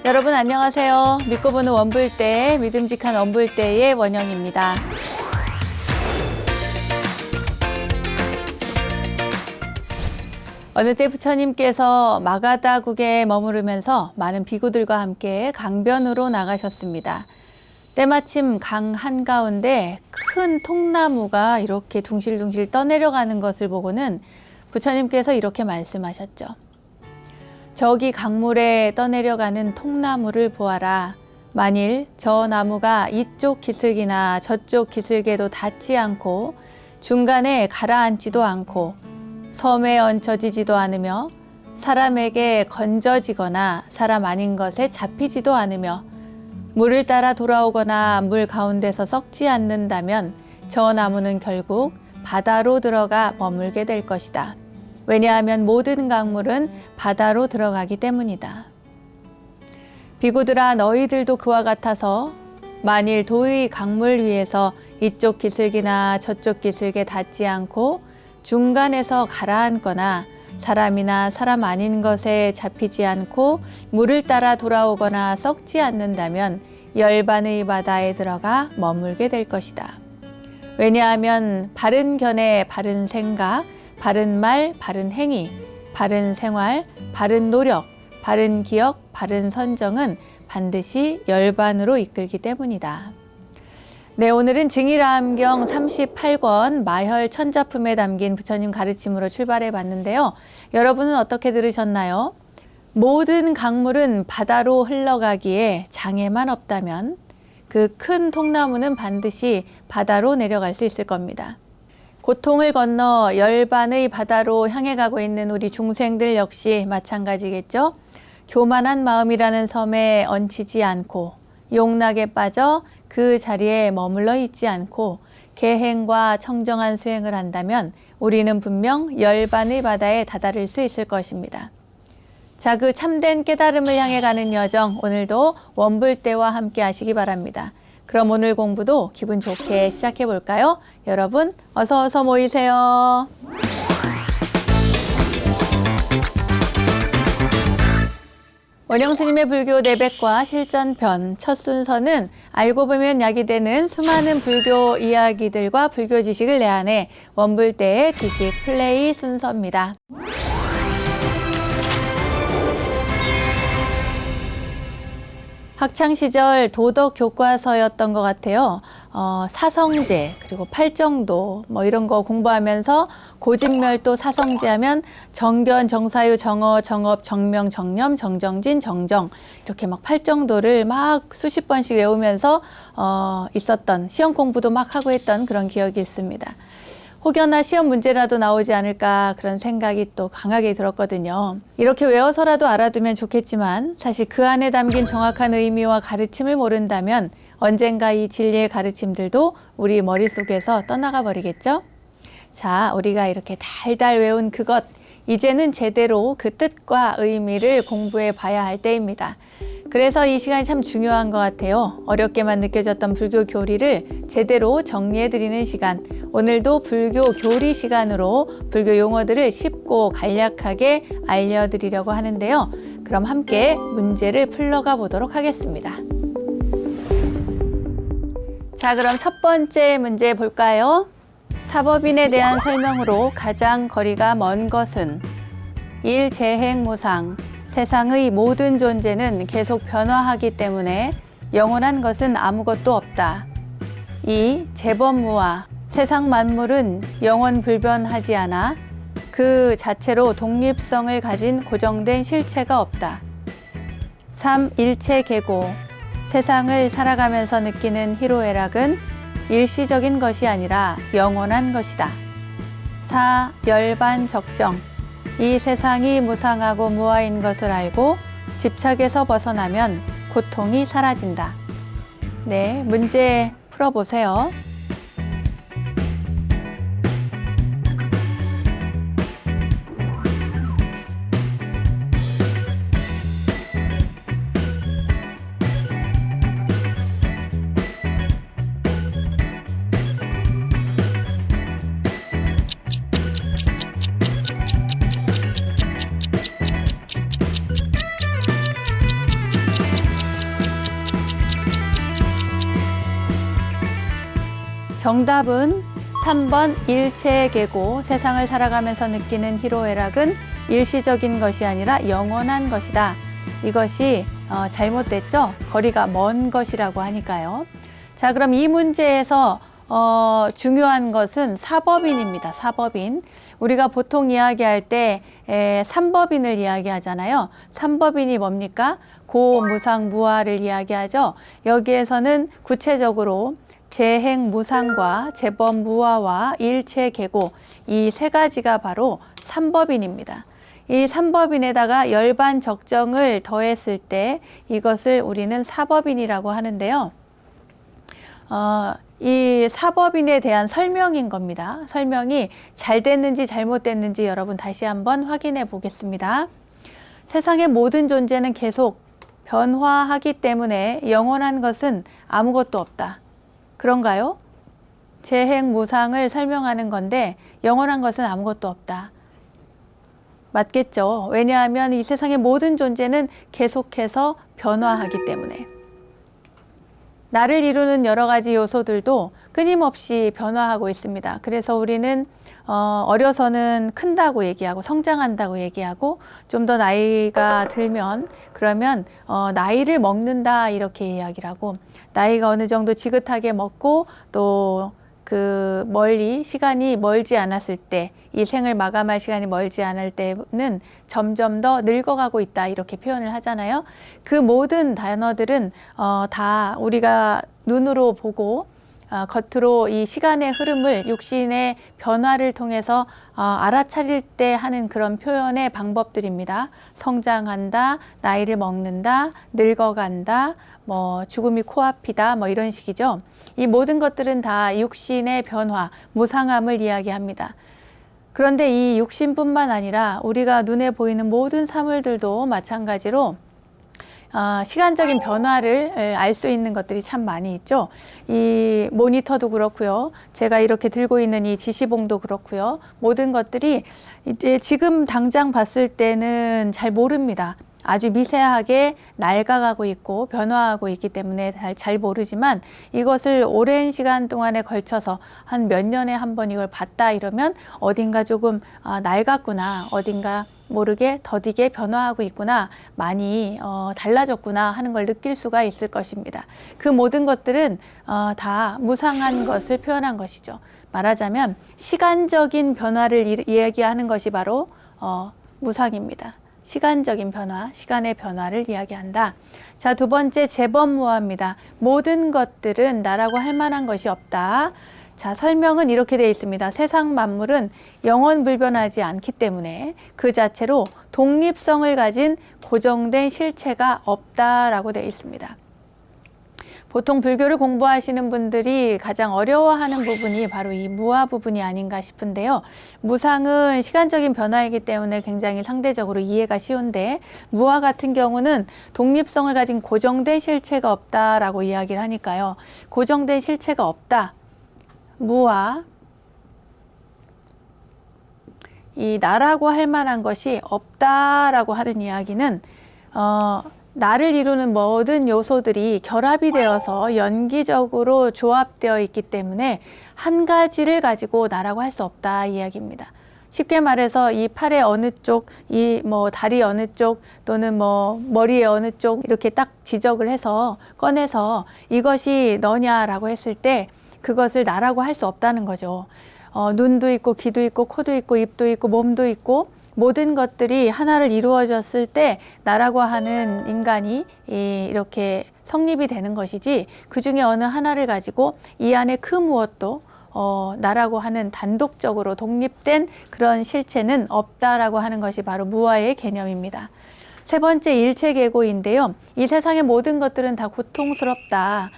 여러분 안녕하세요. 믿고 보는 원불대, 믿음직한 원불대의 원영입니다. 어느 때 부처님께서 마가다국에 머무르면서 많은 비구들과 함께 강변으로 나가셨습니다. 때마침 강 한가운데 큰 통나무가 이렇게 둥실둥실 떠내려가는 것을 보고는 부처님께서 이렇게 말씀하셨죠. 저기 강물에 떠내려가는 통나무를 보아라. 만일 저 나무가 이쪽 기슭이나 저쪽 기슭에도 닿지 않고 중간에 가라앉지도 않고 섬에 얹혀지지도 않으며 사람에게 건져지거나 사람 아닌 것에 잡히지도 않으며 물을 따라 돌아오거나 물 가운데서 썩지 않는다면 저 나무는 결국 바다로 들어가 머물게 될 것이다. 왜냐하면 모든 강물은 바다로 들어가기 때문이다. 비구들아, 너희들도 그와 같아서 만일 도의 강물 위에서 이쪽 기슭이나 저쪽 기슭에 닿지 않고 중간에서 가라앉거나 사람이나 사람 아닌 것에 잡히지 않고 물을 따라 돌아오거나 썩지 않는다면 열반의 바다에 들어가 머물게 될 것이다. 왜냐하면 바른 견해, 바른 생각, 바른 말, 바른 행위, 바른 생활, 바른 노력, 바른 기억, 바른 선정은 반드시 열반으로 이끌기 때문이다. 네, 오늘은 증일암경 38권 마혈 천자품에 담긴 부처님 가르침으로 출발해 봤는데요. 여러분은 어떻게 들으셨나요? 모든 강물은 바다로 흘러가기에 장애만 없다면 그 큰 통나무는 반드시 바다로 내려갈 수 있을 겁니다. 고통을 건너 열반의 바다로 향해 가고 있는 우리 중생들 역시 마찬가지겠죠. 교만한 마음이라는 섬에 얹히지 않고 용락에 빠져 그 자리에 머물러 있지 않고 계행과 청정한 수행을 한다면 우리는 분명 열반의 바다에 다다를 수 있을 것입니다. 자, 그 참된 깨달음을 향해 가는 여정, 오늘도 원불대와 함께 하시기 바랍니다. 그럼 오늘 공부도 기분 좋게 시작해 볼까요? 여러분 어서 모이세요. 원영 스님의 불교 내백과 실전편 첫 순서는 알고 보면 약이 되는 수많은 불교 이야기들과 불교 지식을 내한해 원불대의 지식 플레이 순서입니다. 학창시절 도덕 교과서였던 것 같아요. 사성제 그리고 팔정도 뭐 이런 거 공부하면서 고진멸도 사성제 하면 정견, 정사유, 정어, 정업, 정명, 정념, 정정진, 정정 이렇게 막 팔정도를 막 수십 번씩 외우면서 있었던 시험 공부도 막 하고 했던 그런 기억이 있습니다. 혹여나 시험 문제라도 나오지 않을까 그런 생각이 또 강하게 들었거든요. 이렇게 외워서라도 알아두면 좋겠지만 사실 그 안에 담긴 정확한 의미와 가르침을 모른다면 언젠가 이 진리의 가르침들도 우리 머릿속에서 떠나가 버리겠죠? 자, 우리가 이렇게 달달 외운 그것, 이제는 제대로 그 뜻과 의미를 공부해 봐야 할 때입니다. 그래서 이 시간이 참 중요한 것 같아요. 어렵게만 느껴졌던 불교 교리를 제대로 정리해드리는 시간. 오늘도 불교 교리 시간으로 불교 용어들을 쉽고 간략하게 알려드리려고 하는데요. 그럼 함께 문제를 풀러가 보도록 하겠습니다. 자, 그럼 첫 번째 문제 볼까요? 사법인에 대한 설명으로 가장 거리가 먼 것은 1. 재행무상. 세상의 모든 존재는 계속 변화하기 때문에 영원한 것은 아무것도 없다. 2. 재범무화. 세상 만물은 영원 불변하지 않아 그 자체로 독립성을 가진 고정된 실체가 없다. 3. 일체계고. 세상을 살아가면서 느끼는 희로애락은 일시적인 것이 아니라 영원한 것이다. 4. 열반적정. 이 세상이 무상하고 무아인 것을 알고 집착에서 벗어나면 고통이 사라진다. 네, 문제 풀어보세요. 정답은 3번 일체계고 세상을 살아가면서 느끼는 희로애락은 일시적인 것이 아니라 영원한 것이다. 이것이 잘못됐죠? 거리가 먼 것이라고 하니까요. 자, 그럼 이 문제에서 중요한 것은 사법인입니다. 사법인. 우리가 보통 이야기할 때 삼법인을 이야기하잖아요. 삼법인이 뭡니까? 고, 무상, 무아를 이야기하죠. 여기에서는 구체적으로 재행 무상과 재범 무아와 일체계고 이 세 가지가 바로 삼법인입니다. 이 삼법인에다가 열반 적정을 더했을 때 이것을 우리는 사법인이라고 하는데요. 이 사법인에 대한 설명인 겁니다. 설명이 잘 됐는지 잘못됐는지 여러분 다시 한번 확인해 보겠습니다. 세상의 모든 존재는 계속 변화하기 때문에 영원한 것은 아무것도 없다. 그런가요? 재행무상을 설명하는 건데 영원한 것은 아무것도 없다. 맞겠죠? 왜냐하면 이 세상의 모든 존재는 계속해서 변화하기 때문에. 나를 이루는 여러 가지 요소들도 끊임없이 변화하고 있습니다. 그래서 우리는 어려서는 큰다고 얘기하고 성장한다고 얘기하고 좀 더 나이가 들면 그러면 나이를 먹는다 이렇게 이야기를 하고 나이가 어느 정도 지긋하게 먹고 또 그 시간이 멀지 않았을 때 이 생을 마감할 시간이 멀지 않을 때는 점점 더 늙어가고 있다 이렇게 표현을 하잖아요. 그 모든 단어들은 다 우리가 눈으로 보고 겉으로 이 시간의 흐름을 육신의 변화를 통해서 알아차릴 때 하는 그런 표현의 방법들입니다. 성장한다, 나이를 먹는다, 늙어간다, 죽음이 코앞이다, 이런 식이죠. 이 모든 것들은 다 육신의 변화, 무상함을 이야기합니다. 그런데 이 육신뿐만 아니라 우리가 눈에 보이는 모든 사물들도 마찬가지로 시간적인 변화를 알 수 있는 것들이 참 많이 있죠. 이 모니터도 그렇고요. 제가 이렇게 들고 있는 이 지시봉도 그렇고요. 모든 것들이 이제 지금 당장 봤을 때는 잘 모릅니다. 아주 미세하게 낡아가고 있고 변화하고 있기 때문에 잘 모르지만 이것을 오랜 시간 동안에 걸쳐서 한 몇 년에 한 번 이걸 봤다 이러면 어딘가 조금 낡았구나, 어딘가 모르게 더디게 변화하고 있구나, 많이 달라졌구나 하는 걸 느낄 수가 있을 것입니다. 그 모든 것들은 다 무상한 것을 표현한 것이죠. 말하자면 시간적인 변화를 이야기하는 것이 바로 무상입니다. 시간적인 변화, 시간의 변화를 이야기한다. 자, 두 번째 재범무아입니다. 모든 것들은 나라고 할 만한 것이 없다. 자, 설명은 이렇게 되어 있습니다. 세상 만물은 영원불변하지 않기 때문에 그 자체로 독립성을 가진 고정된 실체가 없다라고 되어 있습니다. 보통 불교를 공부하시는 분들이 가장 어려워하는 부분이 바로 이 무아 부분이 아닌가 싶은데요. 무상은 시간적인 변화이기 때문에 굉장히 상대적으로 이해가 쉬운데 무아 같은 경우는 독립성을 가진 고정된 실체가 없다라고 이야기를 하니까요. 고정된 실체가 없다. 무아. 이 나라고 할 만한 것이 없다라고 하는 이야기는 나를 이루는 모든 요소들이 결합이 되어서 연기적으로 조합되어 있기 때문에 한 가지를 가지고 나라고 할 수 없다 이야기입니다. 쉽게 말해서 이 팔의 어느 쪽, 이 다리 어느 쪽 또는 머리의 어느 쪽 이렇게 딱 지적을 해서 꺼내서 이것이 너냐라고 했을 때 그것을 나라고 할 수 없다는 거죠. 눈도 있고 귀도 있고 코도 있고 입도 있고 몸도 있고 모든 것들이 하나를 이루어졌을 때 나라고 하는 인간이 이렇게 성립이 되는 것이지 그 중에 어느 하나를 가지고 이 안에 그 무엇도 나라고 하는 단독적으로 독립된 그런 실체는 없다라고 하는 것이 바로 무아의 개념입니다. 세 번째 일체계고인데요. 이 세상의 모든 것들은 다 고통스럽다.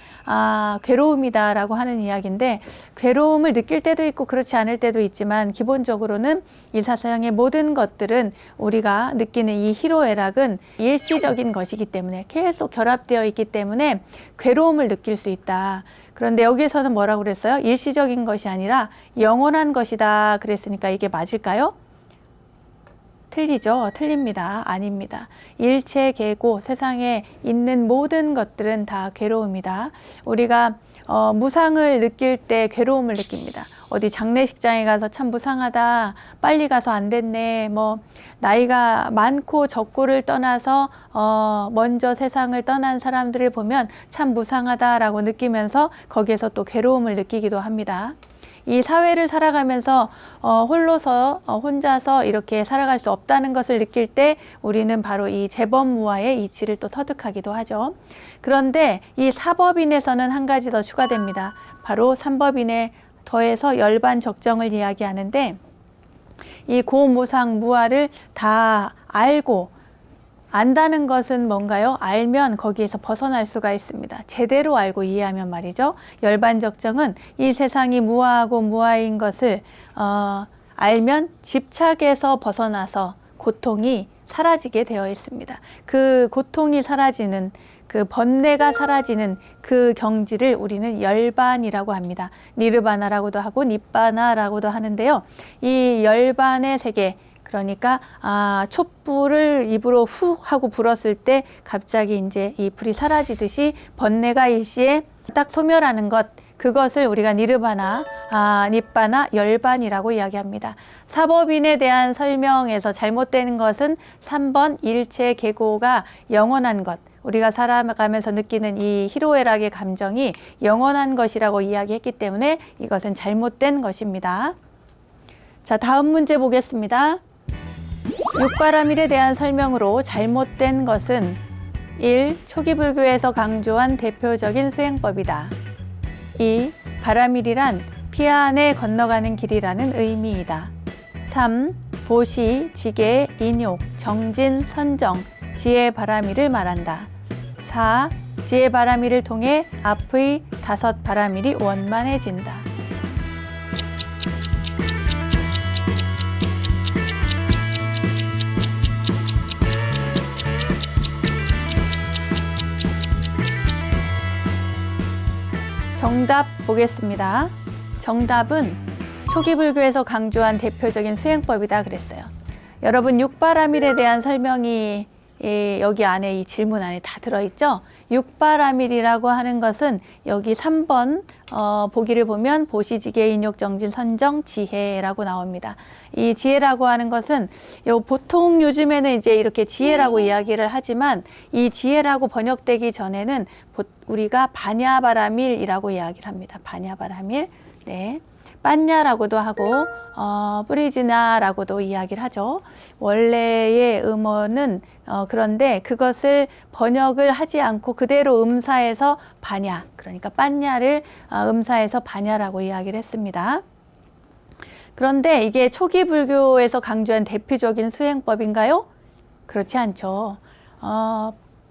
괴로움이다 라고 하는 이야기인데 괴로움을 느낄 때도 있고 그렇지 않을 때도 있지만 기본적으로는 이 세상의 모든 것들은 우리가 느끼는 이 희로애락은 일시적인 것이기 때문에 계속 결합되어 있기 때문에 괴로움을 느낄 수 있다. 그런데 여기에서는 뭐라고 그랬어요? 일시적인 것이 아니라 영원한 것이다 그랬으니까 이게 맞을까요? 틀리죠? 틀립니다. 아닙니다. 일체계고 세상에 있는 모든 것들은 다 괴로움이다. 우리가 무상을 느낄 때 괴로움을 느낍니다. 어디 장례식장에 가서 참 무상하다, 빨리 가서 안 됐네, 뭐 나이가 많고 적고를 떠나서 먼저 세상을 떠난 사람들을 보면 참 무상하다라고 느끼면서 거기에서 또 괴로움을 느끼기도 합니다. 이 사회를 살아가면서 혼자서 이렇게 살아갈 수 없다는 것을 느낄 때 우리는 바로 이 재범무화의 이치를 또 터득하기도 하죠. 그런데 이 사법인에서는 한 가지 더 추가됩니다. 바로 삼법인에 더해서 열반적정을 이야기하는데, 이 고무상무화를 다 알고, 안다는 것은 뭔가요? 알면 거기에서 벗어날 수가 있습니다. 제대로 알고 이해하면 말이죠. 열반적정은 이 세상이 무아하고 무아인 것을 알면 집착에서 벗어나서 고통이 사라지게 되어 있습니다. 그 고통이 사라지는, 그 번뇌가 사라지는 그 경지를 우리는 열반이라고 합니다. 니르바나라고도 하고 닛바나라고도 하는데요. 이 열반의 세계, 그러니까 촛불을 입으로 훅 하고 불었을 때 갑자기 이제 이 불이 사라지듯이 번뇌가 일시에 딱 소멸하는 것, 그것을 우리가 니르바나, 닛바나, 열반이라고 이야기합니다. 사법인에 대한 설명에서 잘못되는 것은 3번 일체 계고가 영원한 것, 우리가 살아가면서 느끼는 이 희로애락의 감정이 영원한 것이라고 이야기했기 때문에 이것은 잘못된 것입니다. 자, 다음 문제 보겠습니다. 육바라밀에 대한 설명으로 잘못된 것은 1. 초기 불교에서 강조한 대표적인 수행법이다. 2. 바라밀이란 피안에 건너가는 길이라는 의미이다. 3. 보시, 지계, 인욕, 정진, 선정, 지혜 바라밀을 말한다. 4. 지혜 바라밀을 통해 앞의 5 바라밀이 원만해진다. 정답 보겠습니다. 정답은 초기 불교에서 강조한 대표적인 수행법이다 그랬어요. 여러분, 육바라밀에 대한 설명이 여기 안에 이 질문 안에 다 들어있죠? 육바라밀이라고 하는 것은 여기 3번 보기를 보면 보시지계, 인욕, 정진, 선정, 지혜라고 나옵니다. 이 지혜라고 하는 것은 보통 요즘에는 이제 이렇게 지혜라고 이야기를 하지만, 이 지혜라고 번역되기 전에는 우리가 바냐바라밀이라고 이야기를 합니다. 바냐바라밀. 네. 빤냐라고도 하고 뿌리지나라고도 이야기를 하죠. 원래의 음어는 그런데 그것을 번역을 하지 않고 그대로 음사해서 바냐, 그러니까 빤냐를 음사해서 바냐라고 이야기를 했습니다. 그런데 이게 초기 불교에서 강조한 대표적인 수행법인가요? 그렇지 않죠.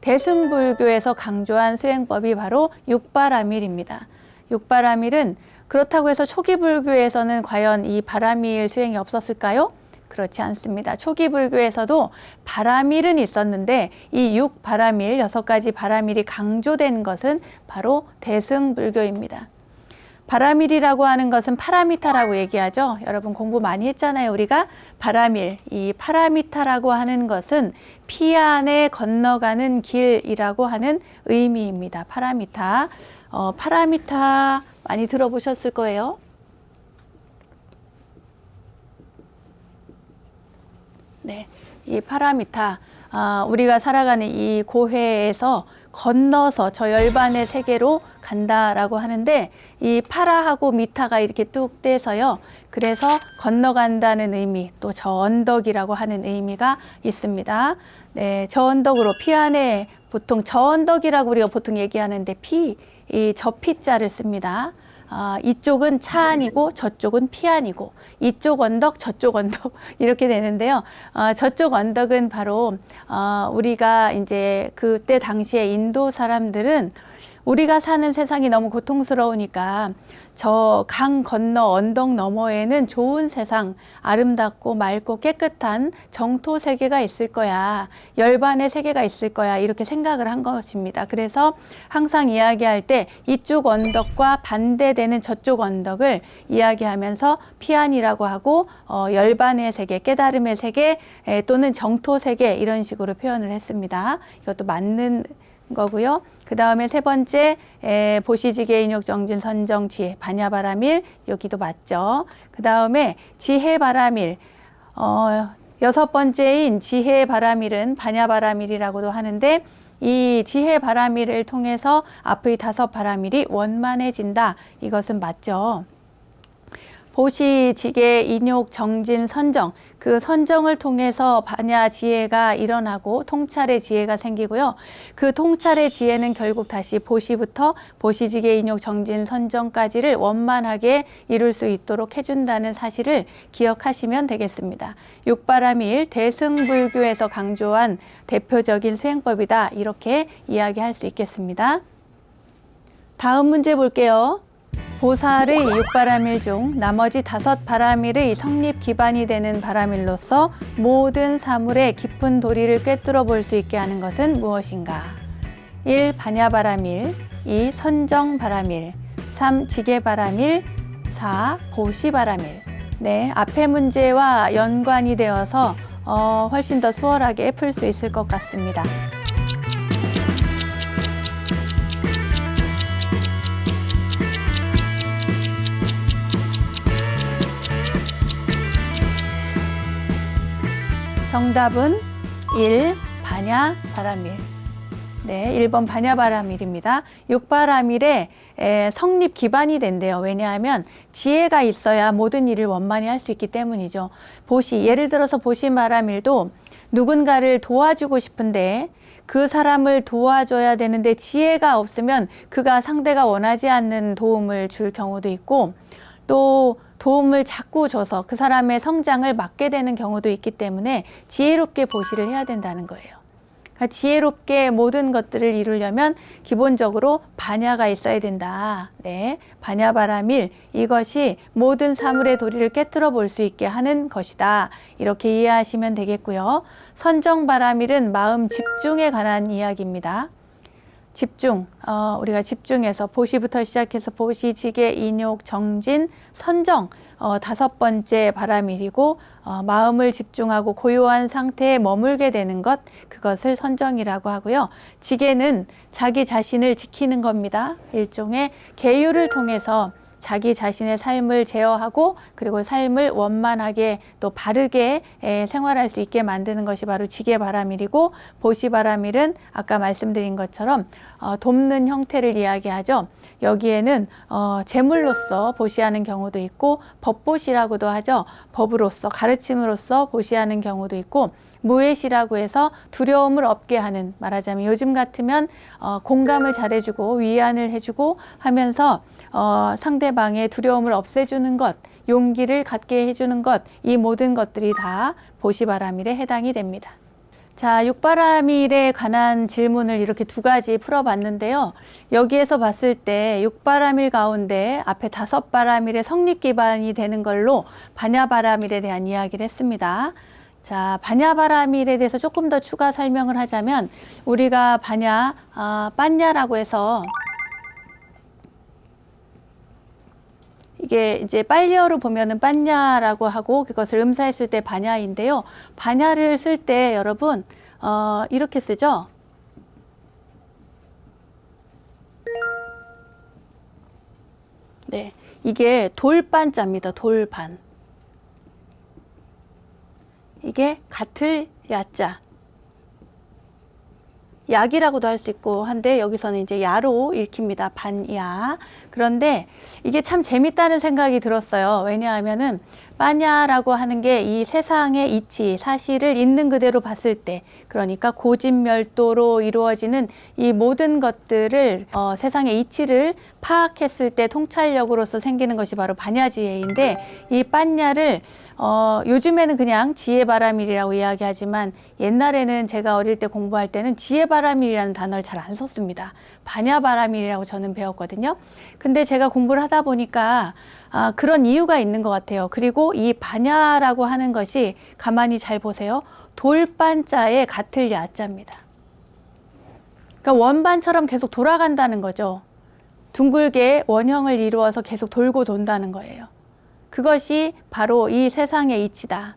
대승불교에서 강조한 수행법이 바로 육바라밀입니다. 육바라밀은 그렇다고 해서 초기 불교에서는 과연 이 바라밀 수행이 없었을까요? 그렇지 않습니다. 초기 불교에서도 바라밀은 있었는데 이 6바라밀, 6가지 바라밀이 강조된 것은 바로 대승불교입니다. 바라밀이라고 하는 것은 파라미타라고 얘기하죠. 여러분 공부 많이 했잖아요. 우리가 바라밀, 이 파라미타라고 하는 것은 피 안에 건너가는 길이라고 하는 의미입니다. 파라미타. 파라미타 많이 들어보셨을 거예요. 네, 이 파라미타, 우리가 살아가는 이 고해에서 건너서 저 열반의 세계로 간다라고 하는데, 이 파라하고 미타가 이렇게 뚝 떼서요. 그래서 건너간다는 의미, 또 저 언덕이라고 하는 의미가 있습니다. 네, 저 언덕으로 피 안에 보통 저 언덕이라고 우리가 보통 얘기하는데 이 저 피자를 씁니다. 이쪽은 차 안이고 저쪽은 피 안이고, 이쪽 언덕 저쪽 언덕 이렇게 되는데요. 저쪽 언덕은 바로 우리가 이제 그때 당시에 인도 사람들은 우리가 사는 세상이 너무 고통스러우니까 저 강 건너 언덕 너머에는 좋은 세상, 아름답고 맑고 깨끗한 정토 세계가 있을 거야, 열반의 세계가 있을 거야, 이렇게 생각을 한 것입니다. 그래서 항상 이야기할 때 이쪽 언덕과 반대되는 저쪽 언덕을 이야기하면서 피안이라고 하고 열반의 세계, 깨달음의 세계 또는 정토 세계, 이런 식으로 표현을 했습니다. 이것도 맞는 거고요. 그 다음에 세 번째 보시지계 인욕정진 선정 지혜 반야바라밀 여기도 맞죠. 그 다음에 지혜바라밀 여섯 번째인 지혜바라밀은 반야바라밀이라고도 하는데 이 지혜바라밀을 통해서 앞의 다섯 바라밀이 원만해진다. 이것은 맞죠. 보시, 지계, 인욕, 정진, 선정 그 선정을 통해서 반야 지혜가 일어나고 통찰의 지혜가 생기고요. 그 통찰의 지혜는 결국 다시 보시부터 보시, 지계, 인욕, 정진, 선정까지를 원만하게 이룰 수 있도록 해준다는 사실을 기억하시면 되겠습니다. 육바라밀 대승불교에서 강조한 대표적인 수행법이다. 이렇게 이야기할 수 있겠습니다. 다음 문제 볼게요. 보살의 육바라밀 중 나머지 다섯 바라밀의 성립 기반이 되는 바라밀로서 모든 사물의 깊은 도리를 꿰뚫어 볼 수 있게 하는 것은 무엇인가? 1. 반야바라밀 2. 선정바라밀 3. 지계바라밀 4. 보시바라밀 네, 앞의 문제와 연관이 되어서 훨씬 더 수월하게 풀 수 있을 것 같습니다. 정답은 1. 반야바라밀. 네, 1번 반야바라밀입니다. 육바라밀의 성립 기반이 된대요. 왜냐하면 지혜가 있어야 모든 일을 원만히 할 수 있기 때문이죠. 보시, 예를 들어서 보시바라밀도 누군가를 도와주고 싶은데 그 사람을 도와줘야 되는데 지혜가 없으면 그가 상대가 원하지 않는 도움을 줄 경우도 있고 또 도움을 자꾸 줘서 그 사람의 성장을 막게 되는 경우도 있기 때문에 지혜롭게 보시를 해야 된다는 거예요. 그러니까 지혜롭게 모든 것들을 이루려면 기본적으로 반야가 있어야 된다. 네, 반야바라밀 이것이 모든 사물의 도리를 꿰뚫어 볼 수 있게 하는 것이다. 이렇게 이해하시면 되겠고요. 선정바라밀은 마음 집중에 관한 이야기입니다. 집중, 우리가 집중해서 보시부터 시작해서 보시, 지계, 인욕, 정진, 선정 다섯 번째 바라밀이고 마음을 집중하고 고요한 상태에 머물게 되는 것 그것을 선정이라고 하고요. 지계는 자기 자신을 지키는 겁니다. 일종의 계율을 통해서 자기 자신의 삶을 제어하고 그리고 삶을 원만하게 또 바르게 생활할 수 있게 만드는 것이 바로 지계바라밀이고 보시바라밀은 아까 말씀드린 것처럼 돕는 형태를 이야기하죠. 여기에는 제물로서 보시하는 경우도 있고 법보시라고도 하죠. 법으로서 가르침으로써 보시하는 경우도 있고 무엣이라고 해서 두려움을 없게 하는 말하자면 요즘 같으면 공감을 잘해주고 위안을 해주고 하면서 상대방의 두려움을 없애주는 것 용기를 갖게 해주는 것 이 모든 것들이 다 보시바라밀에 해당이 됩니다. 자, 육바라밀에 관한 질문을 이렇게 두 가지 풀어봤는데요. 여기에서 봤을 때 육바라밀 가운데 앞에 다섯 바라밀의 성립 기반이 되는 걸로 반야바라밀에 대한 이야기를 했습니다. 자, 반야바라밀에 대해서 조금 더 추가 설명을 하자면 우리가 빤야라고 해서 이게 이제 빨리어로 보면은 빤야라고 하고 그것을 음사했을 때 반야인데요. 반야를 쓸 때 여러분 이렇게 쓰죠. 네, 이게 돌반자입니다. 돌반. 이게 같을 야자. 약이라고도 할 수 있고 한데 여기서는 이제 야로 읽힙니다. 반야. 그런데 이게 참 재밌다는 생각이 들었어요. 왜냐하면은 빠냐라고 하는 게 이 세상의 이치, 사실을 있는 그대로 봤을 때 그러니까 고진멸도로 이루어지는 이 모든 것들을 세상의 이치를 파악했을 때 통찰력으로서 생기는 것이 바로 반야지혜인데 이 빠냐를 요즘에는 그냥 지혜바라밀이라고 이야기하지만 옛날에는 제가 어릴 때 공부할 때는 지혜바라밀이라는 단어를 잘 안 썼습니다. 반야바라밀이라고 저는 배웠거든요. 근데 제가 공부를 하다 보니까 그런 이유가 있는 것 같아요. 그리고 이 반야라고 하는 것이 가만히 잘 보세요. 돌반자의 같을 야자입니다. 그러니까 원반처럼 계속 돌아간다는 거죠. 둥글게 원형을 이루어서 계속 돌고 돈다는 거예요. 그것이 바로 이 세상의 이치다.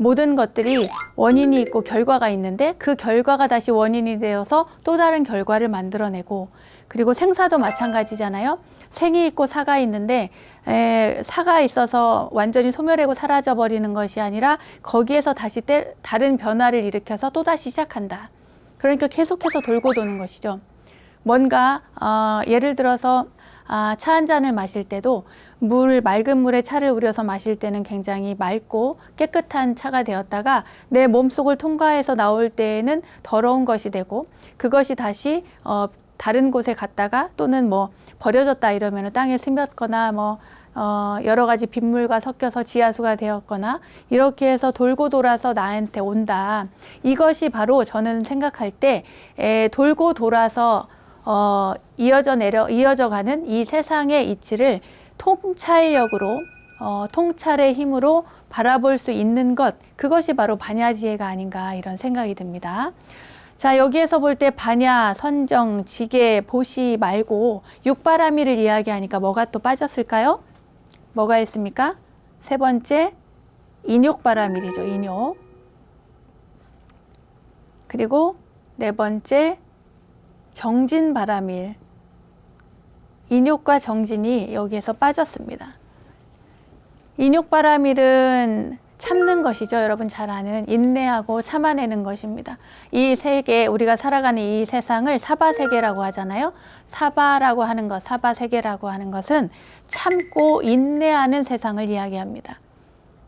모든 것들이 원인이 있고 결과가 있는데 그 결과가 다시 원인이 되어서 또 다른 결과를 만들어내고, 그리고 생사도 마찬가지잖아요. 생이 있고 사가 있는데 사가 있어서 완전히 소멸하고 사라져 버리는 것이 아니라 거기에서 다시 다른 변화를 일으켜서 또다시 시작한다. 그러니까 계속해서 돌고 도는 것이죠. 뭔가 예를 들어서 차 한 잔을 마실 때도 맑은 물에 차를 우려서 마실 때는 굉장히 맑고 깨끗한 차가 되었다가 내 몸속을 통과해서 나올 때에는 더러운 것이 되고, 그것이 다시 다른 곳에 갔다가 또는 뭐 버려졌다 이러면 땅에 스며거나 여러 가지 빗물과 섞여서 지하수가 되었거나 이렇게 해서 돌고 돌아서 나한테 온다. 이것이 바로 저는 생각할 때 돌고 돌아서 이어져 가는 이 세상의 이치를 통찰력으로 통찰의 힘으로 바라볼 수 있는 것, 그것이 바로 반야지혜가 아닌가 이런 생각이 듭니다. 자, 여기에서 볼 때 반야, 선정, 지계, 보시 말고 육바라밀을 이야기하니까 뭐가 또 빠졌을까요? 뭐가 있습니까? 세 번째 인욕바라밀이죠. 인욕. 그리고 네 번째 정진바라밀. 인욕과 정진이 여기에서 빠졌습니다. 인욕바라밀은 참는 것이죠. 여러분 잘 아는 인내하고 참아내는 것입니다. 이 세계, 우리가 살아가는 이 세상을 사바세계라고 하잖아요. 사바라고 하는 것, 사바세계라고 하는 것은 참고 인내하는 세상을 이야기합니다.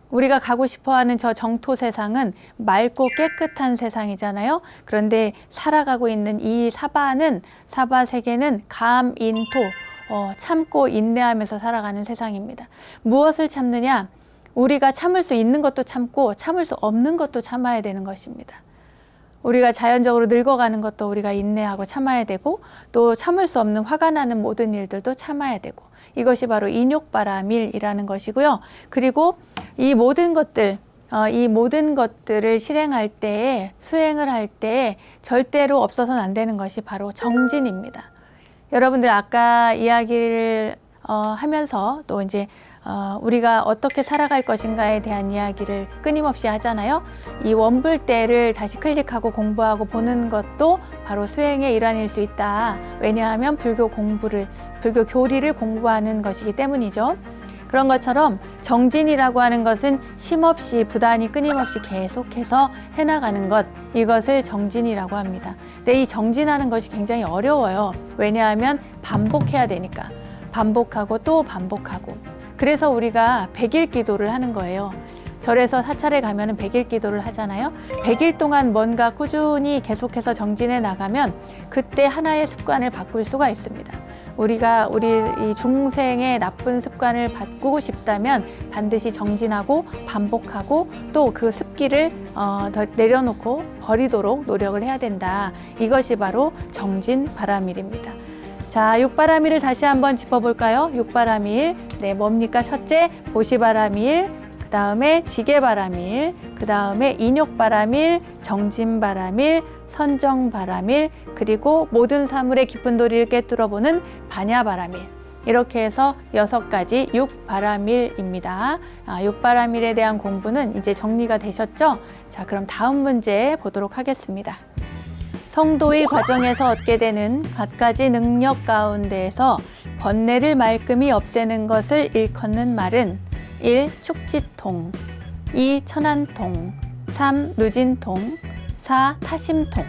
우리가 가고 싶어하는 저 정토 세상은 맑고 깨끗한 세상이잖아요. 그런데 살아가고 있는 이 사바세계는 감인토, 참고 인내하면서 살아가는 세상입니다. 무엇을 참느냐? 우리가 참을 수 있는 것도 참고 참을 수 없는 것도 참아야 되는 것입니다. 우리가 자연적으로 늙어가는 것도 우리가 인내하고 참아야 되고, 또 참을 수 없는 화가 나는 모든 일들도 참아야 되고, 이것이 바로 인욕바라밀이라는 것이고요. 그리고 이 모든 것들을 실행할 때에, 수행을 할 때에 절대로 없어서는 안 되는 것이 바로 정진입니다. 여러분들 아까 이야기를 하면서 또 이제 우리가 어떻게 살아갈 것인가에 대한 이야기를 끊임없이 하잖아요. 이 원불대를 다시 클릭하고 공부하고 보는 것도 바로 수행의 일환일 수 있다. 왜냐하면 불교 교리를 공부하는 것이기 때문이죠. 그런 것처럼 정진이라고 하는 것은 쉼없이 부단히 끊임없이 계속해서 해나가는 것, 이것을 정진이라고 합니다. 근데 이 정진하는 것이 굉장히 어려워요. 왜냐하면 반복해야 되니까. 반복하고 또 반복하고. 그래서 우리가 100일 기도를 하는 거예요. 절에서 사찰에 가면은 100일 기도를 하잖아요. 100일 동안 뭔가 꾸준히 계속해서 정진해 나가면 그때 하나의 습관을 바꿀 수가 있습니다. 우리 이 중생의 나쁜 습관을 바꾸고 싶다면 반드시 정진하고 반복하고 또 그 습기를 내려놓고 버리도록 노력을 해야 된다. 이것이 바로 정진바라밀입니다. 자, 육바라밀을 다시 한번 짚어볼까요? 육바라밀, 네, 뭡니까? 첫째, 보시바라밀, 그 다음에 지계바라밀, 그 다음에 인욕바라밀, 정진바라밀, 선정바라밀, 그리고 모든 사물의 깊은 도리를 꿰뚫어보는 반야바라밀. 이렇게 해서 6가지 육바라밀입니다. 육바라밀에 대한 공부는 이제 정리가 되셨죠? 자, 그럼 다음 문제 보도록 하겠습니다. 성도의 과정에서 얻게 되는 갖가지 능력 가운데에서 번뇌를 말끔히 없애는 것을 일컫는 말은 1. 축지통, 2. 천안통, 3. 누진통, 4. 타심통.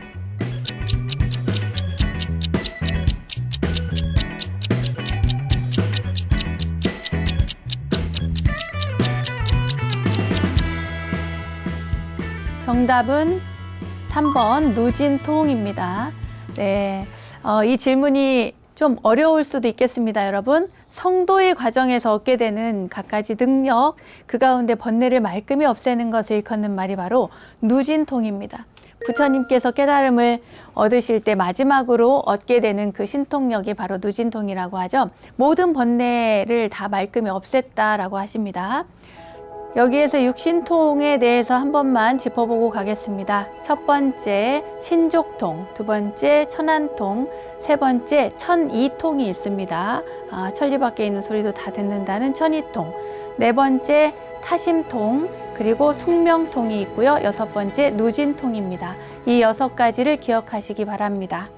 정답은 3번 누진통입니다. 네, 이 질문이 좀 어려울 수도 있겠습니다, 여러분. 성도의 과정에서 얻게 되는 갖가지 능력, 그 가운데 번뇌를 말끔히 없애는 것을 일컫는 말이 바로 누진통입니다. 부처님께서 깨달음을 얻으실 때 마지막으로 얻게 되는 그 신통력이 바로 누진통이라고 하죠. 모든 번뇌를 다 말끔히 없앴다라고 하십니다. 여기에서 육신통에 대해서 한 번만 짚어보고 가겠습니다. 첫 번째 신족통, 두 번째 천안통, 세 번째 천이통이 있습니다. 천리 밖에 있는 소리도 다 듣는다는 천이통. 네 번째 타심통, 그리고 숙명통이 있고요. 6번째 누진통입니다. 이 6가지를 기억하시기 바랍니다.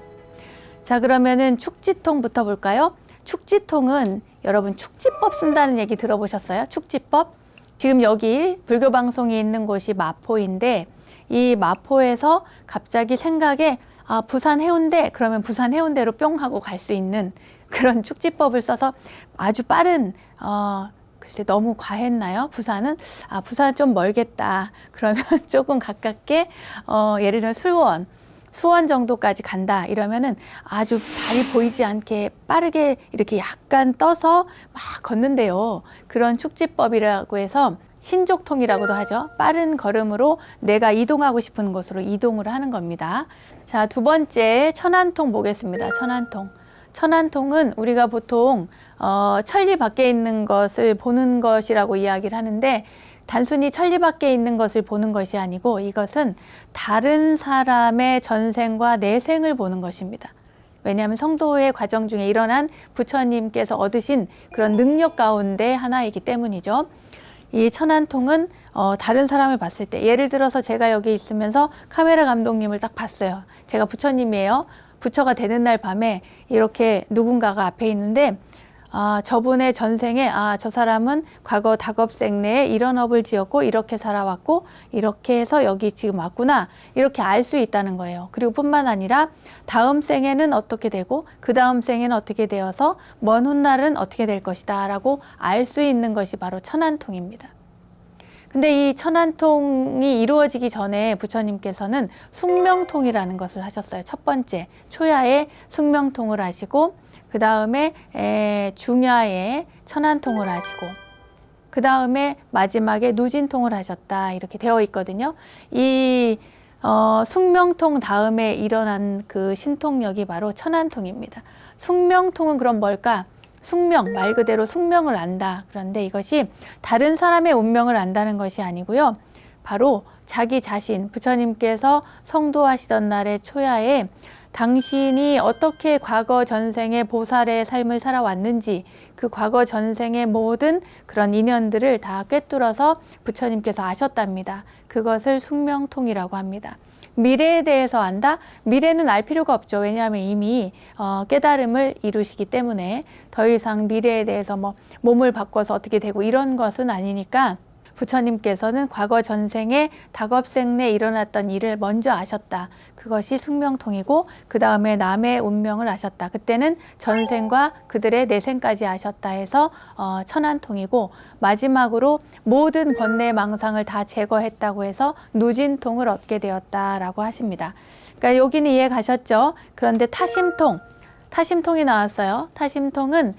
자, 그러면은 축지통부터 볼까요? 축지통은 여러분 축지법 쓴다는 얘기 들어보셨어요? 축지법? 지금 여기 불교 방송이 있는 곳이 마포인데 이 마포에서 갑자기 생각에 부산 해운대 그러면 부산 해운대로 뿅 하고 갈 수 있는 그런 축지법을 써서 아주 빠른 글쎄 너무 과했나요? 부산은 부산은 좀 멀겠다. 그러면 조금 가깝게 예를 들면 수원 정도까지 간다 이러면은 아주 발이 보이지 않게 빠르게 이렇게 약간 떠서 막 걷는데요. 그런 축지법이라고 해서 신족통이라고도 하죠. 빠른 걸음으로 내가 이동하고 싶은 곳으로 이동을 하는 겁니다. 자, 2번째 천안통 보겠습니다. 천안통. 천안통은 우리가 보통 천리 밖에 있는 것을 보는 것이라고 이야기를 하는데 단순히 천리 밖에 있는 것을 보는 것이 아니고 이것은 다른 사람의 전생과 내생을 보는 것입니다. 왜냐하면 성도의 과정 중에 일어난 부처님께서 얻으신 그런 능력 가운데 하나이기 때문이죠. 이 천안통은 다른 사람을 봤을 때 예를 들어서 제가 여기 있으면서 카메라 감독님을 딱 봤어요. 제가 부처님이에요. 부처가 되는 날 밤에 이렇게 누군가가 앞에 있는데 저분의 전생에 저 사람은 과거 닭업생 내에 이런 업을 지었고 이렇게 살아왔고 이렇게 해서 여기 지금 왔구나 이렇게 알 수 있다는 거예요. 그리고 뿐만 아니라 다음 생에는 어떻게 되고 그 다음 생에는 어떻게 되어서 먼 훗날은 어떻게 될 것이다 라고 알 수 있는 것이 바로 천안통입니다. 근데 이 천안통이 이루어지기 전에 부처님께서는 숙명통이라는 것을 하셨어요. 첫 번째 초야에 숙명통을 하시고 그 다음에 중야에 천안통을 하시고 그 다음에 마지막에 누진통을 하셨다 이렇게 되어 있거든요. 이 숙명통 다음에 일어난 그 신통력이 바로 천안통입니다. 숙명통은 그럼 뭘까? 숙명, 말 그대로 숙명을 안다. 그런데 이것이 다른 사람의 운명을 안다는 것이 아니고요. 바로 자기 자신, 부처님께서 성도하시던 날의 초야에 당신이 어떻게 과거 전생의 보살의 삶을 살아왔는지 그 과거 전생의 모든 그런 인연들을 다 꿰뚫어서 부처님께서 아셨답니다. 그것을 숙명통이라고 합니다. 미래에 대해서 안다? 미래는 알 필요가 없죠. 왜냐하면 이미 깨달음을 이루시기 때문에 더 이상 미래에 대해서 몸을 바꿔서 어떻게 되고 이런 것은 아니니까 부처님께서는 과거 전생에 닭업생 내 일어났던 일을 먼저 아셨다. 그것이 숙명통이고 그 다음에 남의 운명을 아셨다. 그때는 전생과 그들의 내생까지 아셨다 해서 천안통이고 마지막으로 모든 번뇌 망상을 다 제거했다고 해서 누진통을 얻게 되었다라고 하십니다. 그러니까 여기는 이해 가셨죠? 그런데 타심통이 나왔어요. 타심통은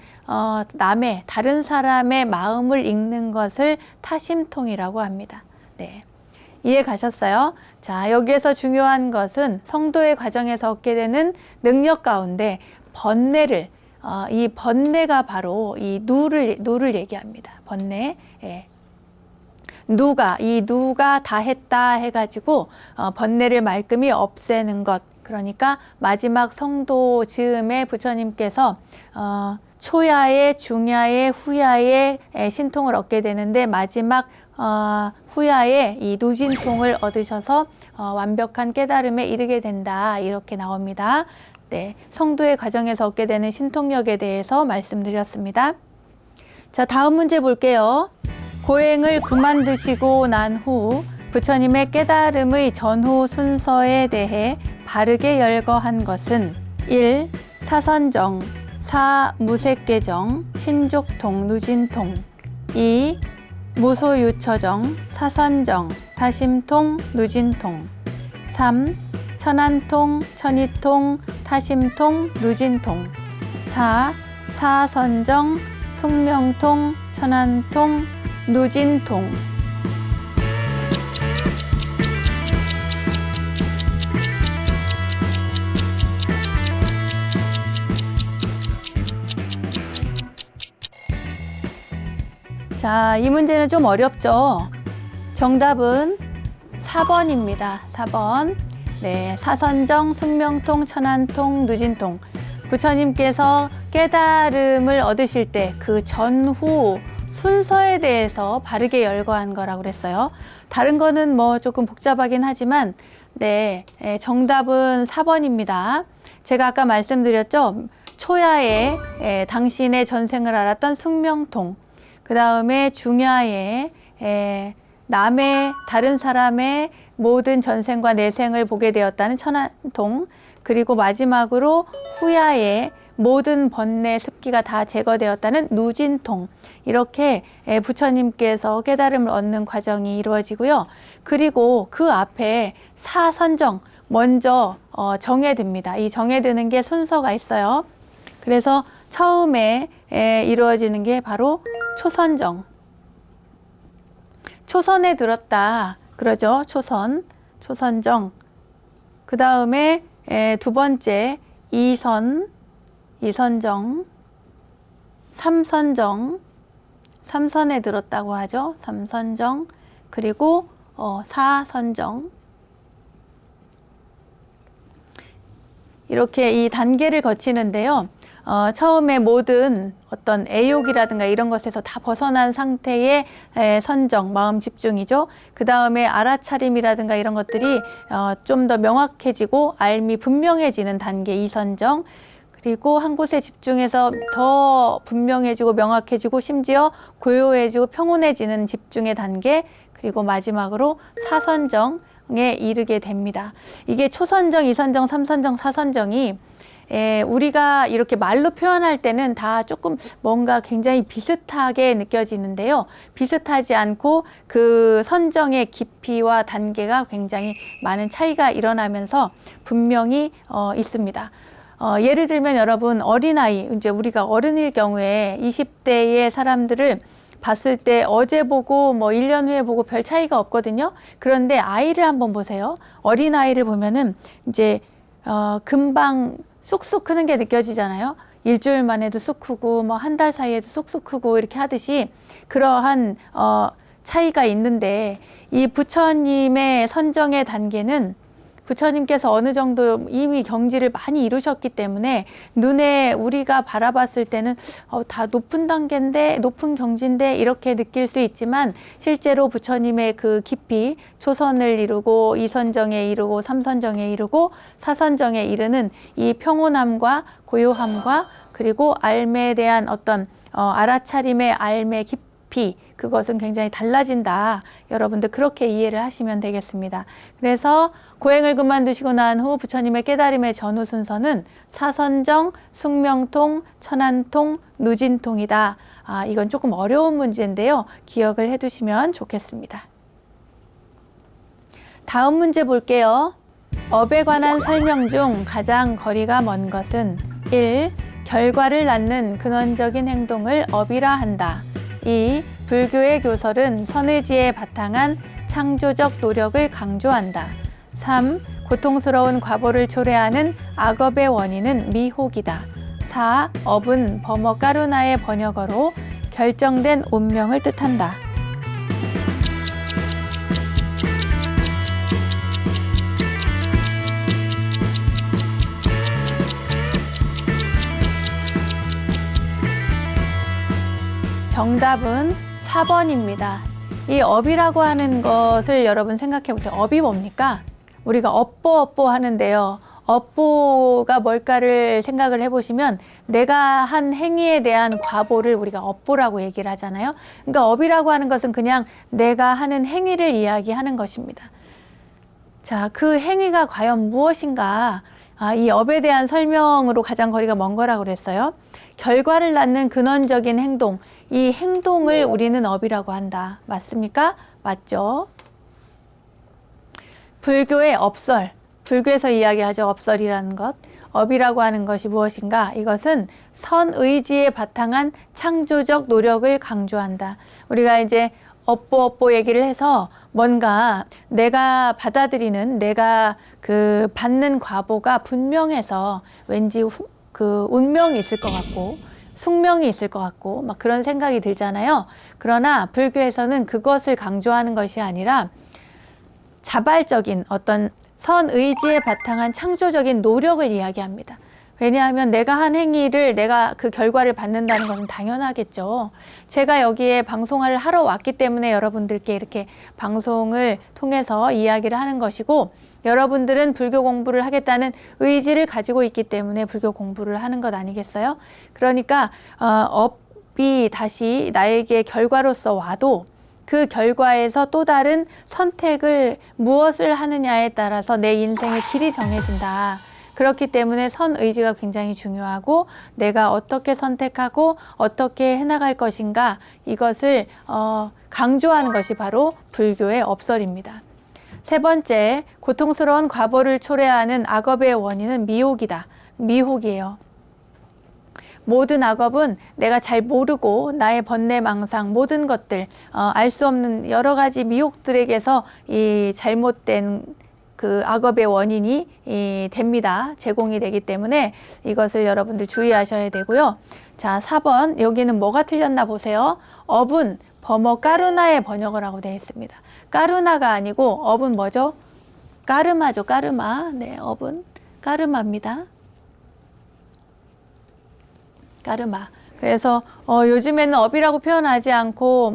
남의 다른 사람의 마음을 읽는 것을 타심통이라고 합니다. 네, 이해 가셨어요? 자, 여기에서 중요한 것은 성도의 과정에서 얻게 되는 능력 가운데 번뇌를 이 번뇌가 바로 이 누를 얘기합니다. 번뇌. 예. 누가 다 했다 해가지고 번뇌를 말끔히 없애는 것. 그러니까 마지막 성도 즈음에 부처님께서 초야에 중야에 후야에 신통을 얻게 되는데 마지막 후야에 이 누진통을 얻으셔서 완벽한 깨달음에 이르게 된다 이렇게 나옵니다. 네, 성도의 과정에서 얻게 되는 신통력에 대해서 말씀드렸습니다. 자, 다음 문제 볼게요. 고행을 그만두시고 난 후 부처님의 깨달음의 전후 순서에 대해 바르게 열거한 것은 1. 사선정, 4. 무색계정, 신족통, 누진통 2. 무소유처정, 사선정, 타심통, 누진통 3. 천안통, 천이통, 타심통, 누진통 4. 사선정, 숙명통, 천안통, 누진통 자, 이 문제는 좀 어렵죠? 정답은 4번입니다. 4번. 네, 사선정, 숙명통, 천안통, 누진통. 부처님께서 깨달음을 얻으실 때 그 전후 순서에 대해서 바르게 열거한 거라고 그랬어요. 다른 거는 뭐 조금 복잡하긴 하지만 네, 정답은 4번입니다. 제가 아까 말씀드렸죠. 초야에 당신의 전생을 알았던 숙명통, 그 다음에 중야에 남의 다른 사람의 모든 전생과 내생을 보게 되었다는 천안통, 그리고 마지막으로 후야에 모든 번뇌 습기가 다 제거되었다는 누진통, 이렇게 부처님께서 깨달음을 얻는 과정이 이루어지고요. 그리고 그 앞에 사선정 먼저 정해듭니다. 이 정해드는 게 순서가 있어요. 그래서 처음에 이루어지는 게 바로 초선정. 초선에 들었다 그러죠. 초선정. 그 다음에 두 번째 이선정, 삼선정, 삼선에 들었다고 하죠. 삼선정. 그리고 사선정. 이렇게 이 단계를 거치는데요. 처음에 모든 어떤 애욕이라든가 이런 것에서 다 벗어난 상태의 선정, 마음 집중이죠. 그 다음에 알아차림이라든가 이런 것들이 좀 더 명확해지고 알미 분명해지는 단계 이선정. 그리고 한 곳에 집중해서 더 분명해지고 명확해지고 심지어 고요해지고 평온해지는 집중의 단계. 그리고 마지막으로 사선정에 이르게 됩니다. 이게 초선정, 이선정, 삼선정, 사선정이 우리가 이렇게 말로 표현할 때는 다 조금 뭔가 굉장히 비슷하게 느껴지는데요. 비슷하지 않고 그 선정의 깊이와 단계가 굉장히 많은 차이가 일어나면서 분명히 있습니다. 예를 들면 여러분 어린아이, 이제 우리가 어른일 경우에 20대의 사람들을 봤을 때 어제 보고 뭐 1년 후에 보고 별 차이가 없거든요. 그런데 아이를 한번 보세요. 어린아이를 보면은 이제 금방 쑥쑥 크는 게 느껴지잖아요. 일주일만 해도 쑥 크고 뭐 한 달 사이에도 쑥쑥 크고 이렇게 하듯이 그러한 차이가 있는데 이 부처님의 선정의 단계는 부처님께서 어느 정도 이미 경지를 많이 이루셨기 때문에 눈에 우리가 바라봤을 때는 다 높은 단계인데 높은 경지인데 이렇게 느낄 수 있지만 실제로 부처님의 그 깊이 초선을 이루고 이선정에 이르고 삼선정에 이르고 사선정에 이르는 이 평온함과 고요함과 그리고 알매에 대한 어떤 알아차림의 알매 깊이, 그것은 굉장히 달라진다. 여러분들 그렇게 이해를 하시면 되겠습니다. 그래서 고행을 그만두시고 난 후 부처님의 깨달음의 전후 순서는 사선정, 숙명통, 천안통, 누진통이다. 이건 조금 어려운 문제인데요. 기억을 해두시면 좋겠습니다. 다음 문제 볼게요. 업에 관한 설명 중 가장 거리가 먼 것은 1. 결과를 낳는 근원적인 행동을 업이라 한다. 2. 불교의 교설은 선의지에 바탕한 창조적 노력을 강조한다. 3. 고통스러운 과보를 초래하는 악업의 원인은 미혹이다. 4. 업은 범어 까루나의 번역어로 결정된 운명을 뜻한다. 정답은 4번입니다. 이 업이라고 하는 것을 여러분 생각해 보세요. 업이 뭡니까? 우리가 업보 하는데요. 업보가 뭘까를 생각을 해보시면 내가 한 행위에 대한 과보를 우리가 업보라고 얘기를 하잖아요. 그러니까 업이라고 하는 것은 그냥 내가 하는 행위를 이야기하는 것입니다. 자, 그 행위가 과연 무엇인가? 이 업에 대한 설명으로 가장 거리가 먼 거라고 그랬어요. 결과를 낳는 근원적인 행동, 이 행동을 우리는 업이라고 한다. 맞습니까? 맞죠? 불교의 업설, 불교에서 이야기하죠. 업설이라는 것. 업이라고 하는 것이 무엇인가? 이것은 선의지에 바탕한 창조적 노력을 강조한다. 우리가 이제 업보 얘기를 해서 뭔가 내가 받아들이는, 내가 그 받는 과보가 분명해서 왠지 그 운명이 있을 것 같고 숙명이 있을 것 같고 막 그런 생각이 들잖아요. 그러나 불교에서는 그것을 강조하는 것이 아니라 자발적인 어떤 선의지에 바탕한 창조적인 노력을 이야기합니다. 왜냐하면 내가 한 행위를 내가 그 결과를 받는다는 것은 당연하겠죠. 제가 여기에 방송을 하러 왔기 때문에 여러분들께 이렇게 방송을 통해서 이야기를 하는 것이고, 여러분들은 불교 공부를 하겠다는 의지를 가지고 있기 때문에 불교 공부를 하는 것 아니겠어요? 그러니까 업이 다시 나에게 결과로서 와도 그 결과에서 또 다른 선택을 무엇을 하느냐에 따라서 내 인생의 길이 정해진다. 그렇기 때문에 선의지가 굉장히 중요하고, 내가 어떻게 선택하고 어떻게 해나갈 것인가, 이것을 강조하는 것이 바로 불교의 업설입니다. 세 번째, 고통스러운 과보를 초래하는 악업의 원인은 미혹이다. 미혹이에요. 모든 악업은 내가 잘 모르고 나의 번뇌망상, 모든 것들, 알 수 없는 여러 가지 미혹들에게서 이 잘못된 그 악업의 원인이 됩니다. 제공이 되기 때문에 이것을 여러분들 주의하셔야 되고요. 자, 4번, 여기는 뭐가 틀렸나 보세요. 업은 범어 까르나의 번역을 하고 되어 있습니다. 까르나가 아니고 업은 뭐죠? 까르마죠, 까르마. 네, 업은 까르마입니다. 까르마. 그래서 요즘에는 업이라고 표현하지 않고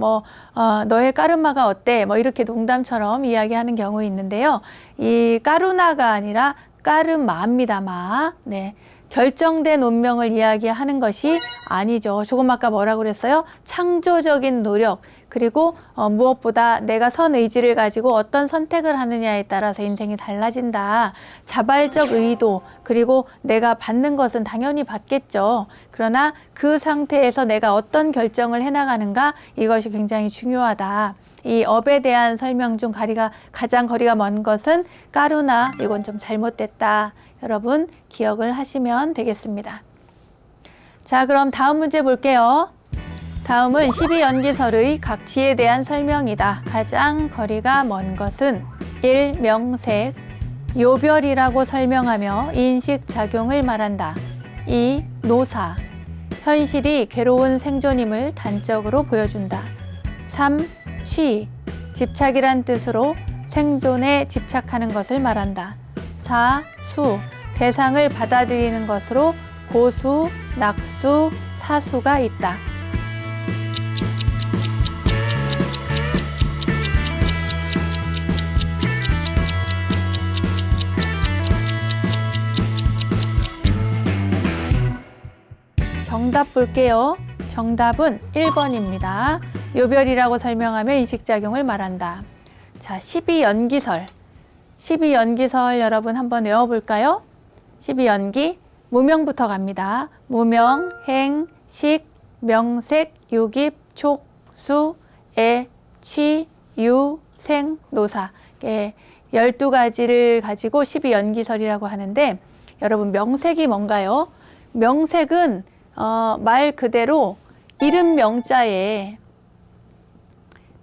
너의 까르마가 어때? 이렇게 농담처럼 이야기하는 경우 있는데요. 이 까르나가 아니라 까르마입니다. 마. 네. 결정된 운명을 이야기하는 것이 아니죠. 조금 아까 뭐라고 그랬어요? 창조적인 노력, 그리고 무엇보다 내가 선의지를 가지고 어떤 선택을 하느냐에 따라서 인생이 달라진다. 자발적 의도, 그리고 내가 받는 것은 당연히 받겠죠. 그러나 그 상태에서 내가 어떤 결정을 해나가는가, 이것이 굉장히 중요하다. 이 업에 대한 설명 중 가장 거리가 먼 것은 까르나, 이건 좀 잘못됐다. 여러분 기억을 하시면 되겠습니다. 자, 그럼 다음 문제 볼게요. 다음은 12연기설의 각지에 대한 설명이다. 가장 거리가 먼 것은 1. 명색, 요별이라고 설명하며 인식작용을 말한다. 2. 노사, 현실이 괴로운 생존임을 단적으로 보여준다. 3. 취, 집착이란 뜻으로 생존에 집착하는 것을 말한다. 4. 수, 대상을 받아들이는 것으로 고수, 낙수, 사수가 있다. 정답 볼게요. 정답은 1번입니다. 요별이라고 설명하며 인식작용을 말한다. 자, 12연기설. 12연기설 여러분 한번 외워볼까요? 12연기, 무명부터 갑니다. 무명, 행, 식, 명색, 유깁, 촉, 수, 애, 취, 유, 생, 노사. 12가지를 가지고 12연기설이라고 하는데, 여러분 명색이 뭔가요? 명색은 말 그대로 이름 명자에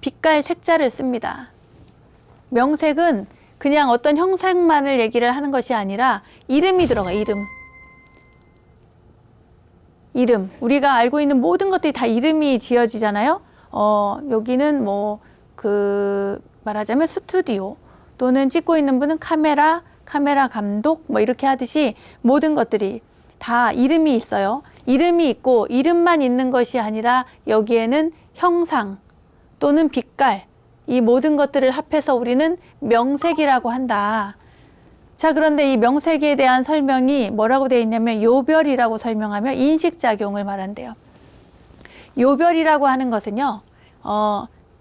빛깔 색자를 씁니다. 명색은 그냥 어떤 형상만을 얘기를 하는 것이 아니라 이름이 들어가, 이름. 우리가 알고 있는 모든 것들이 다 이름이 지어지잖아요. 여기는 말하자면 스튜디오, 또는 찍고 있는 분은 카메라 감독, 이렇게 하듯이 모든 것들이 다 이름이 있어요. 이름이 있고 이름만 있는 것이 아니라 여기에는 형상 또는 빛깔, 이 모든 것들을 합해서 우리는 명색이라고 한다. 자, 그런데 이 명색에 대한 설명이 뭐라고 되어 있냐면 요별이라고 설명하며 인식작용을 말한대요. 요별이라고 하는 것은요,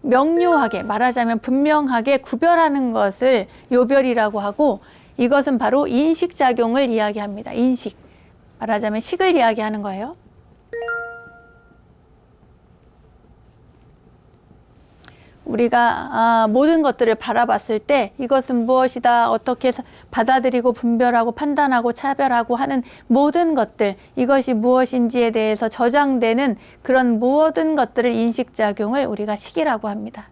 명료하게 말하자면 분명하게 구별하는 것을 요별이라고 하고, 이것은 바로 인식작용을 이야기합니다. 인식. 말하자면 식을 이야기하는 거예요. 우리가 모든 것들을 바라봤을 때 이것은 무엇이다, 어떻게 받아들이고 분별하고 판단하고 차별하고 하는 모든 것들, 이것이 무엇인지에 대해서 저장되는 그런 모든 것들을 인식작용을 우리가 식이라고 합니다.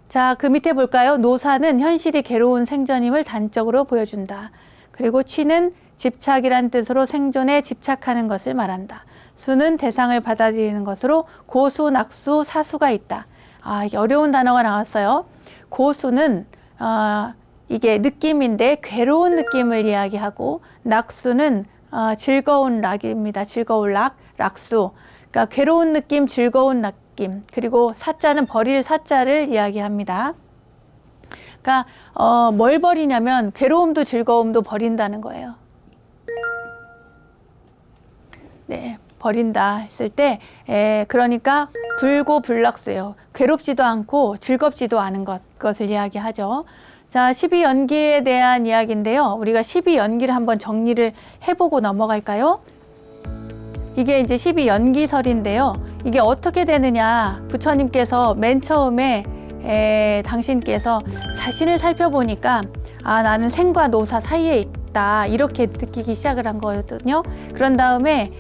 자, 그 밑에 볼까요? 노사는 현실이 괴로운 생존임을 단적으로 보여준다. 그리고 취는 집착이란 뜻으로 생존에 집착하는 것을 말한다. 수는 대상을 받아들이는 것으로 고수, 낙수, 사수가 있다. 이게 어려운 단어가 나왔어요. 고수는 이게 느낌인데 괴로운 느낌을 이야기하고, 낙수는 즐거운 락입니다. 즐거운 락, 락수. 그러니까 괴로운 느낌, 즐거운 느낌. 그리고 사자는 버릴 사자를 이야기합니다. 그러니까 뭘 버리냐면 괴로움도 즐거움도 버린다는 거예요. 네, 버린다 했을 때 그러니까 불고불락수예요. 괴롭지도 않고 즐겁지도 않은 그것을 이야기하죠. 자, 12연기에 대한 이야기인데요. 우리가 12연기를 한번 정리를 해보고 넘어갈까요? 이게 이제 12연기설인데요. 이게 어떻게 되느냐. 부처님께서 맨 처음에 당신께서 자신을 살펴보니까 나는 생과 노사 사이에 있다. 이렇게 느끼기 시작을 한 거거든요. 그런 다음에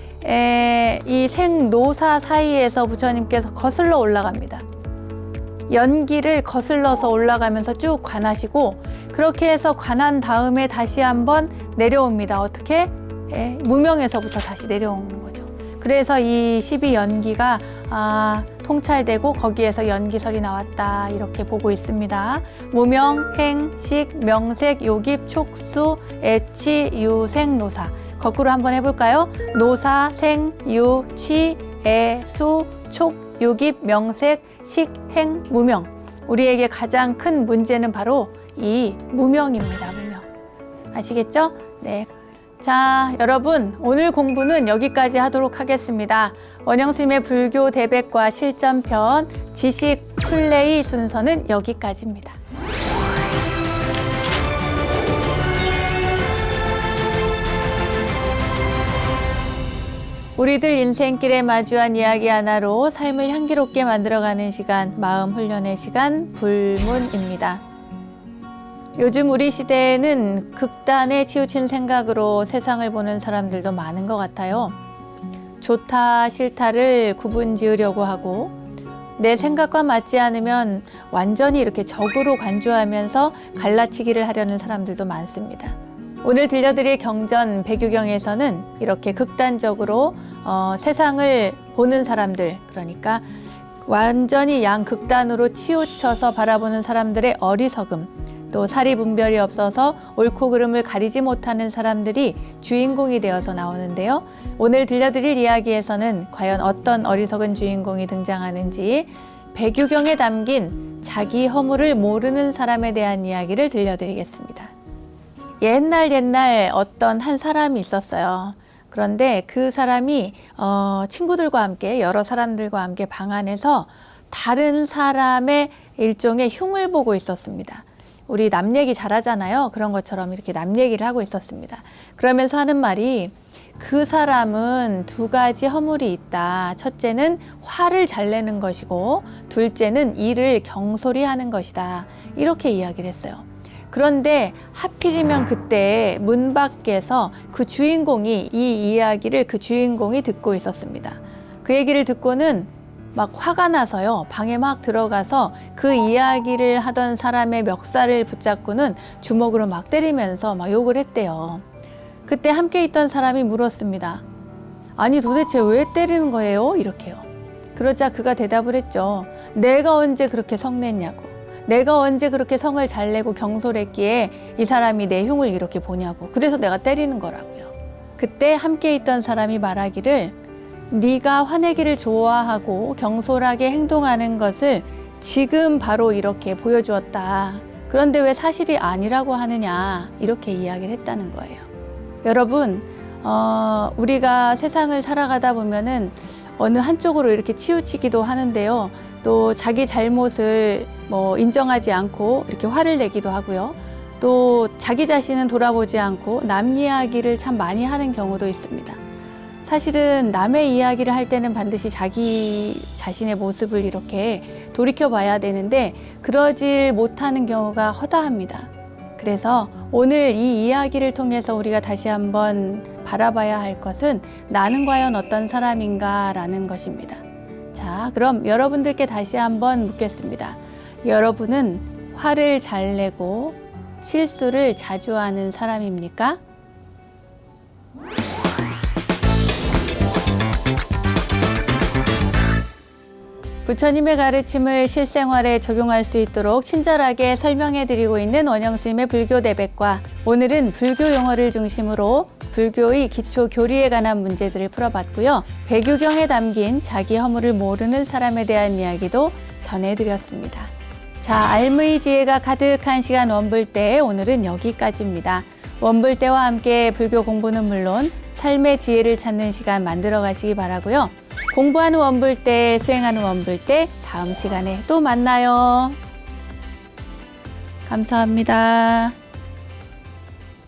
이 생, 노사 사이에서 부처님께서 거슬러 올라갑니다. 연기를 거슬러서 올라가면서 쭉 관하시고 그렇게 해서 관한 다음에 다시 한번 내려옵니다. 어떻게? 무명에서부터 다시 내려오는 거죠. 그래서 이 12연기가 통찰되고 거기에서 연기설이 나왔다 이렇게 보고 있습니다. 무명, 행, 식, 명색, 요깁, 촉수, 애치, 유, 생, 노사. 거꾸로 한번 해볼까요? 노사, 생, 유, 치, 애, 수, 촉, 요깁, 명색, 식, 행, 무명. 우리에게 가장 큰 문제는 바로 이 무명입니다. 무명. 아시겠죠? 네. 자, 여러분 오늘 공부는 여기까지 하도록 하겠습니다. 원영스님의 불교 대백과 실전편 지식 플레이 순서는 여기까지입니다. 우리들 인생길에 마주한 이야기 하나로 삶을 향기롭게 만들어가는 시간, 마음 훈련의 시간, 불문입니다. 요즘 우리 시대에는 극단에 치우친 생각으로 세상을 보는 사람들도 많은 것 같아요. 좋다, 싫다를 구분 지으려고 하고 내 생각과 맞지 않으면 완전히 이렇게 적으로 간주하면서 갈라치기를 하려는 사람들도 많습니다. 오늘 들려드릴 경전 배규경에서는 이렇게 극단적으로 세상을 보는 사람들, 그러니까 완전히 양극단으로 치우쳐서 바라보는 사람들의 어리석음, 또 사리분별이 없어서 옳고 그름을 가리지 못하는 사람들이 주인공이 되어서 나오는데요. 오늘 들려드릴 이야기에서는 과연 어떤 어리석은 주인공이 등장하는지 배규경에 담긴 자기 허물을 모르는 사람에 대한 이야기를 들려드리겠습니다. 옛날 어떤 한 사람이 있었어요. 그런데 그 사람이 친구들과 함께 여러 사람들과 함께 방 안에서 다른 사람의 일종의 흉을 보고 있었습니다. 우리 남 얘기 잘하잖아요. 그런 것처럼 이렇게 남 얘기를 하고 있었습니다. 그러면서 하는 말이 그 사람은 두 가지 허물이 있다. 첫째는 화를 잘 내는 것이고 둘째는 일을 경솔히 하는 것이다. 이렇게 이야기를 했어요. 그런데 하필이면 그때 문 밖에서 그 주인공이 이 이야기를 그 주인공이 듣고 있었습니다. 그 얘기를 듣고는 막 화가 나서요. 방에 막 들어가서 그 이야기를 하던 사람의 멱살을 붙잡고는 주먹으로 막 때리면서 막 욕을 했대요. 그때 함께 있던 사람이 물었습니다. 아니 도대체 왜 때리는 거예요? 이렇게요. 그러자 그가 대답을 했죠. 내가 언제 그렇게 성냈냐고. 내가 언제 그렇게 성을 잘 내고 경솔했기에 이 사람이 내 흉을 이렇게 보냐고. 그래서 내가 때리는 거라고요. 그때 함께 있던 사람이 말하기를 네가 화내기를 좋아하고 경솔하게 행동하는 것을 지금 바로 이렇게 보여주었다. 그런데 왜 사실이 아니라고 하느냐. 이렇게 이야기를 했다는 거예요. 여러분, 우리가 세상을 살아가다 보면은 어느 한쪽으로 이렇게 치우치기도 하는데요. 또 자기 잘못을 인정하지 않고 이렇게 화를 내기도 하고요. 또 자기 자신은 돌아보지 않고 남 이야기를 참 많이 하는 경우도 있습니다. 사실은 남의 이야기를 할 때는 반드시 자기 자신의 모습을 이렇게 돌이켜 봐야 되는데 그러질 못하는 경우가 허다합니다. 그래서 오늘 이 이야기를 통해서 우리가 다시 한번 바라봐야 할 것은 나는 과연 어떤 사람인가라는 것입니다. 자, 그럼 여러분들께 다시 한번 묻겠습니다. 여러분은 화를 잘 내고 실수를 자주 하는 사람입니까? 부처님의 가르침을 실생활에 적용할 수 있도록 친절하게 설명해 드리고 있는 원영스님의 불교 대백과 오늘은 불교 용어를 중심으로 불교의 기초 교리에 관한 문제들을 풀어봤고요. 배교경에 담긴 자기 허물을 모르는 사람에 대한 이야기도 전해드렸습니다. 자, 알무의 지혜가 가득한 시간 원불대, 오늘은 여기까지입니다. 원불대와 함께 불교 공부는 물론 삶의 지혜를 찾는 시간 만들어 가시기 바라고요. 공부하는 원불대, 수행하는 원불대, 다음 시간에 또 만나요. 감사합니다.